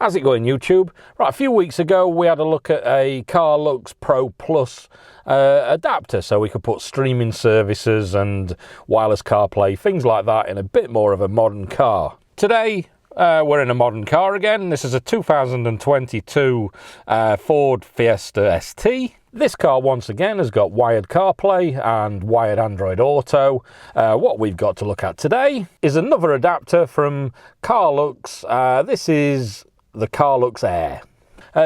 How's it going, YouTube? Right, a few weeks ago we had a look at a Carluex Pro Plus adapter, so we could put streaming services and wireless CarPlay, things like that, in a bit more of a modern car. Today we're in a modern car again. This is a 2022 Ford Fiesta ST. This car once again has got wired CarPlay and wired Android Auto. What we've got to look at today is another adapter from Carluex. This is the Carluex AIR.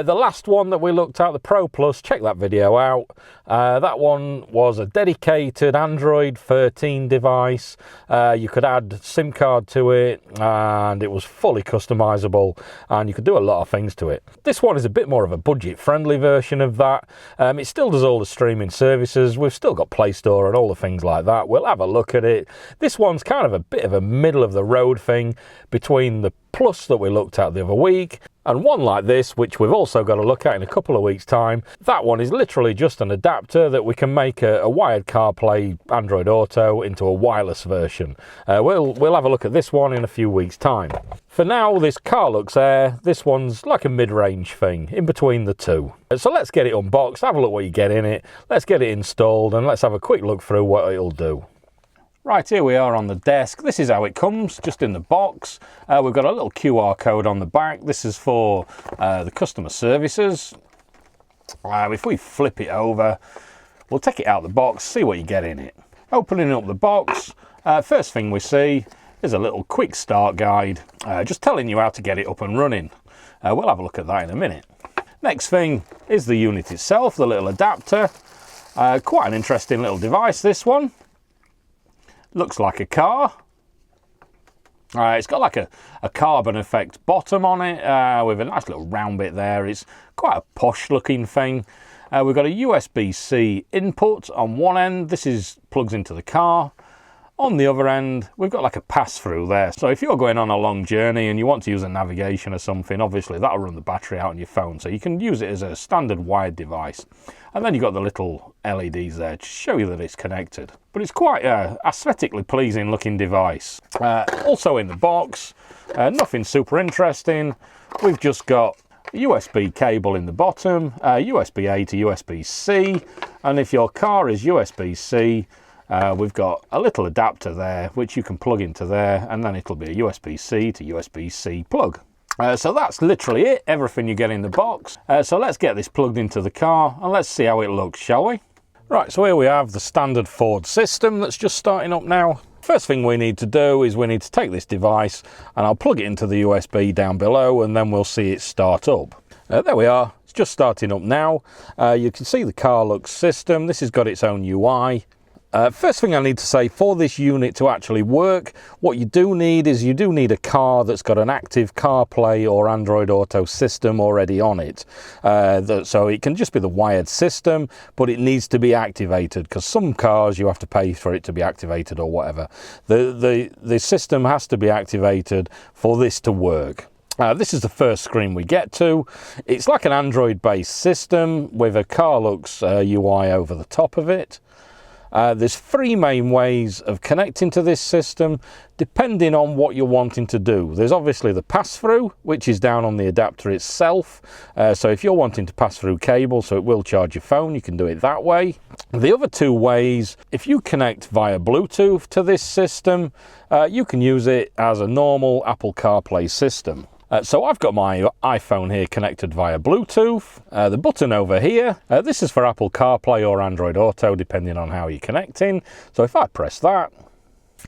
The last one that we looked at, the Pro Plus, check that video out. That one was a dedicated Android 13 device. You could add SIM card to it and it was fully customizable and you could do a lot of things to it. This one is a bit more of a budget friendly version of that. It still does all the streaming services. We've still got Play Store and all the things like that. We'll have a look at it. This one's kind of a bit of a middle of the road thing between the Plus that we looked at the other week and one like this, which we've also got to look at in a couple of weeks' time. That one is literally just an adapter that we can make a wired CarPlay Android Auto into a wireless version. We'll have a look at this one in a few weeks' time. For now, this Carluex AIR, this one's like a mid-range thing, in between the two. So let's get it unboxed, have a look what you get in it, let's get it installed, and let's have a quick look through what it'll do. Right, here we are on the desk. This is how it comes, just in the box. We've got a little QR code on the back. This is for the customer services. If we flip it over, we'll take it out of the box, see what you get in it. Opening up the box, first thing we see is a little quick start guide, just telling you how to get it up and running. We'll have a look at that in a minute. Next thing is the unit itself, the little adapter. Quite an interesting little device, this one. Looks like a car. It's got like a carbon effect bottom on it with a nice little round bit there. It's quite a posh looking thing. We've got a USB-C input on one end. This plugs into the car. On the other end, we've got like a pass-through there. So if you're going on a long journey and you want to use a navigation or something, obviously that'll run the battery out on your phone. So you can use it as a standard wired device. And then you've got the little LEDs there to show you that it's connected. But it's quite an aesthetically pleasing looking device. Also in the box, nothing super interesting. We've just got a USB cable in the bottom, USB-A to USB-C. And if your car is USB-C, we've got a little adapter there which you can plug into there, and then it'll be a USB-C to USB-C plug. So that's literally it, everything you get in the box. So let's get this plugged into the car and let's see how it looks, shall we? Right, so here we have the standard Ford system that's just starting up now. First thing we need to do is we need to take this device and I'll plug it into the USB down below and then we'll see it start up. There we are, it's just starting up now. You can see the Carluex system. This has got its own UI. First thing I need to say, for this unit to actually work, what you do need is you do need a car that's got an active CarPlay or Android Auto system already on it. So it can just be the wired system, but it needs to be activated because some cars you have to pay for it to be activated or whatever. The system has to be activated for this to work. This is the first screen we get to. It's like an Android-based system with a Carluex UI over the top of it. There's three main ways of connecting to this system depending on what you're wanting to do. There's obviously the pass-through, which is down on the adapter itself. So if you're wanting to pass through cable so it will charge your phone, you can do it that way. The other two ways, if you connect via Bluetooth to this system, you can use it as a normal Apple CarPlay system. So I've got my iPhone here connected via Bluetooth. The button over here, this is for Apple CarPlay or Android Auto, depending on how you're connecting. So if I press that,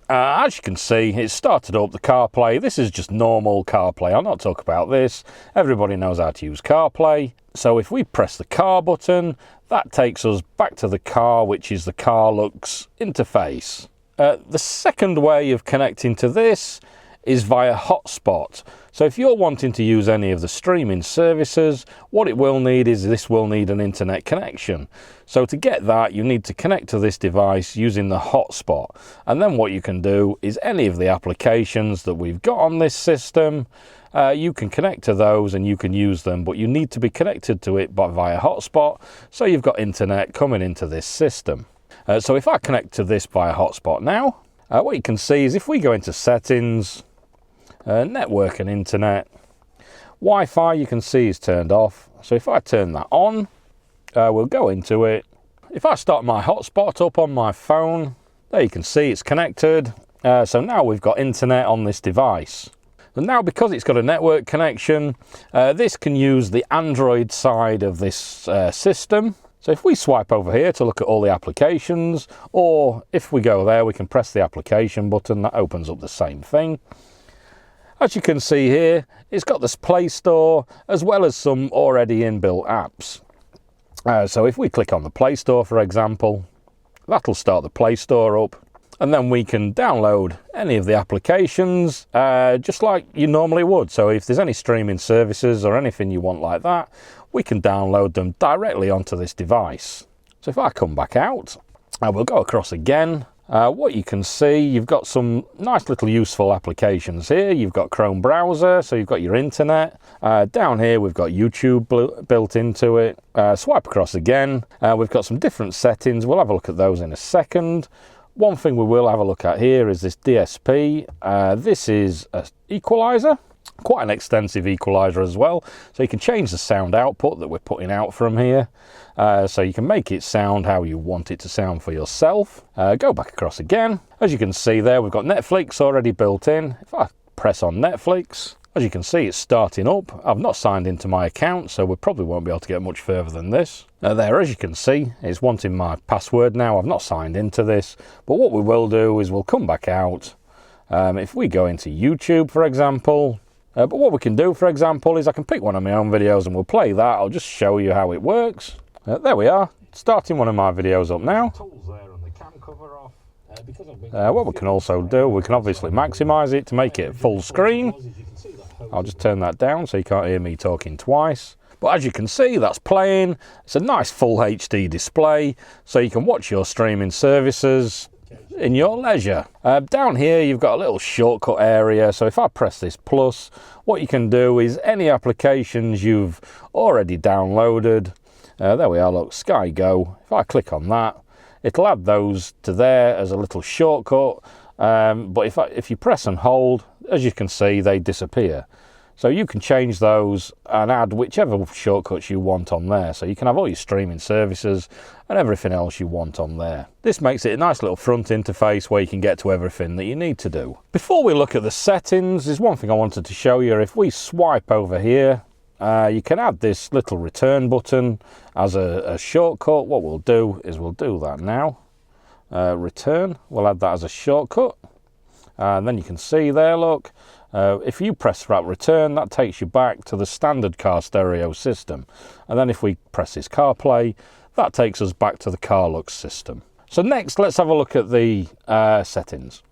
as you can see, it started up the CarPlay. This is just normal CarPlay. I'll not talk about this. Everybody knows how to use CarPlay. So if we press the car button, that takes us back to the car, which is the Carluex interface. The second way of connecting to this is via hotspot. So if you're wanting to use any of the streaming services, what it will need is this will need an internet connection. So to get that, you need to connect to this device using the hotspot. And then what you can do is any of the applications that we've got on this system, you can connect to those and you can use them, but you need to be connected to it via hotspot. So you've got internet coming into this system. So if I connect to this via hotspot now, what you can see is if we go into settings, network and internet, Wi-Fi, you can see, is turned off. So if I turn that on, we'll go into it. If I start my hotspot up on my phone, there you can see it's connected. So now we've got internet on this device. And now, because it's got a network connection, this can use the Android side of this system. So if we swipe over here to look at all the applications, or if we go there, we can press the application button. That opens up the same thing. As you can see here, it's got this Play Store as well as some already inbuilt apps. So if we click on the Play Store, for example, that'll start the Play Store up. And then we can download any of the applications just like you normally would. So if there's any streaming services or anything you want like that, we can download them directly onto this device. So if I come back out, we'll go across again. What you can see, you've got some nice little useful applications here. You've got Chrome browser, so you've got your internet. Down here we've got YouTube built into it. Swipe across again. We've got some different settings. We'll have a look at those in a second. One thing we will have a look at here is this DSP. This is an equalizer, quite an extensive equalizer as well. So you can change the sound output that we're putting out from here. So you can make it sound how you want it to sound for yourself. Go back across again. As you can see there, we've got Netflix already built in. If I press on Netflix, as you can see, it's starting up. I've not signed into my account, so we probably won't be able to get much further than this. There, as you can see, it's wanting my password now. I've not signed into this, but what we will do is we'll come back out. If we go into YouTube, for example, but what we can do, for example, is I can pick one of my own videos and we'll play that. I'll just show you how it works. There we are, starting one of my videos up now. What we can also do, we can obviously maximize it to make it full screen. I'll just turn that down so you can't hear me talking twice. But as you can see, that's playing. It's a nice full HD display, so you can watch your streaming services in your leisure. Down here, you've got a little shortcut area. So if I press this plus, what you can do is any applications you've already downloaded. There we are, look, Sky Go. If I click on that, it'll add those to there as a little shortcut. But if you press and hold, as you can see, they disappear. So you can change those and add whichever shortcuts you want on there. So you can have all your streaming services and everything else you want on there. This makes it a nice little front interface where you can get to everything that you need to do. Before we look at the settings, there's one thing I wanted to show you. If we swipe over here, you can add this little return button as a shortcut. What we'll do is we'll do that now. Return, we'll add that as a shortcut. And then you can see there, look, if you press that return, that takes you back to the standard car stereo system. And then if we press this CarPlay, that takes us back to the Carluex system. So next, let's have a look at the settings.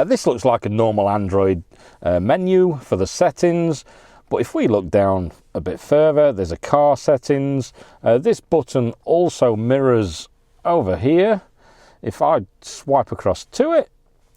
This looks like a normal Android menu for the settings. But if we look down a bit further, there's a car settings. This button also mirrors over here. If I swipe across to it,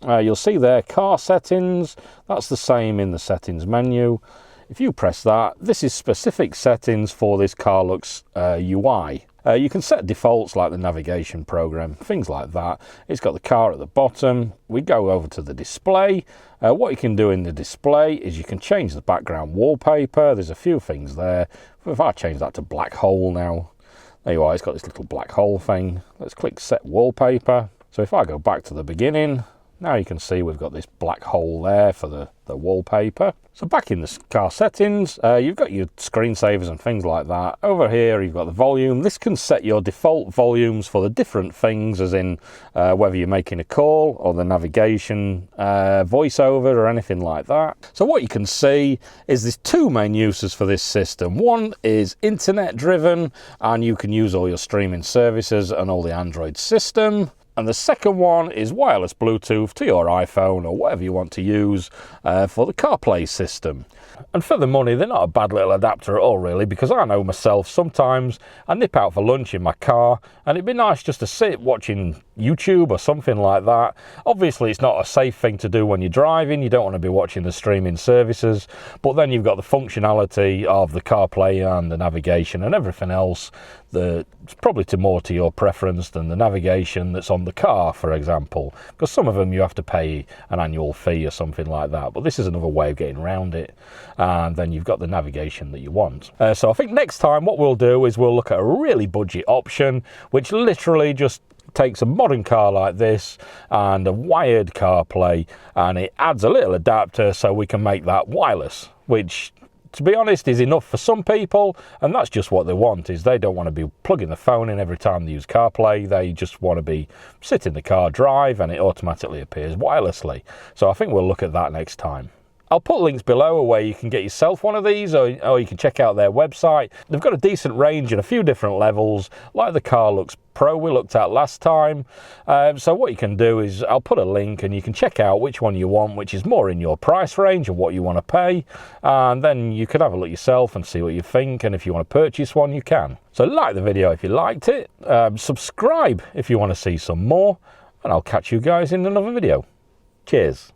you'll see there car settings. That's the same in the settings menu. If you press that, this is specific settings for this Carluex UI. You can set defaults like the navigation program, things like that. It's got the car at the bottom. We go over to the display. What you can do in the display is you can change the background wallpaper. There's a few things there. If I change that to black hole now, there you are, it's got this little black hole thing. Let's click set wallpaper. So if I go back to the beginning, now you can see we've got this black hole there for the wallpaper. So back in the car settings, you've got your screensavers and things like that. Over here, you've got the volume. This can set your default volumes for the different things, as in whether you're making a call or the navigation voiceover or anything like that. So what you can see is there's two main uses for this system. One is internet driven, and you can use all your streaming services and all the Android system. And the second one is wireless Bluetooth to your iPhone or whatever you want to use for the CarPlay system. And for the money, they're not a bad little adapter at all, really, because I know myself, sometimes I nip out for lunch in my car and it'd be nice just to sit watching YouTube or something like that. Obviously, it's not a safe thing to do when you're driving. You don't want to be watching the streaming services, but then you've got the functionality of the CarPlay and the navigation and everything else that's probably more to your preference than the navigation that's on the car, for example, because some of them you have to pay an annual fee or something like that, but this is another way of getting around it, and then you've got the navigation that you want. So I think next time what we'll do is we'll look at a really budget option, which literally just takes a modern car like this and a wired CarPlay, and it adds a little adapter so we can make that wireless, which, to be honest, is enough for some people, and that's just what they want. Is they don't want to be plugging the phone in every time they use CarPlay. They just want to be sit in the car, drive, and it automatically appears wirelessly. So I think we'll look at that next time. I'll put links below where you can get yourself one of these, or you can check out their website. They've got a decent range in a few different levels, like the Carluex Pro we looked at last time. So what you can do is I'll put a link and you can check out which one you want, which is more in your price range of what you want to pay. And then you can have a look yourself and see what you think. And if you want to purchase one, you can. So like the video if you liked it. Subscribe if you want to see some more. And I'll catch you guys in another video. Cheers.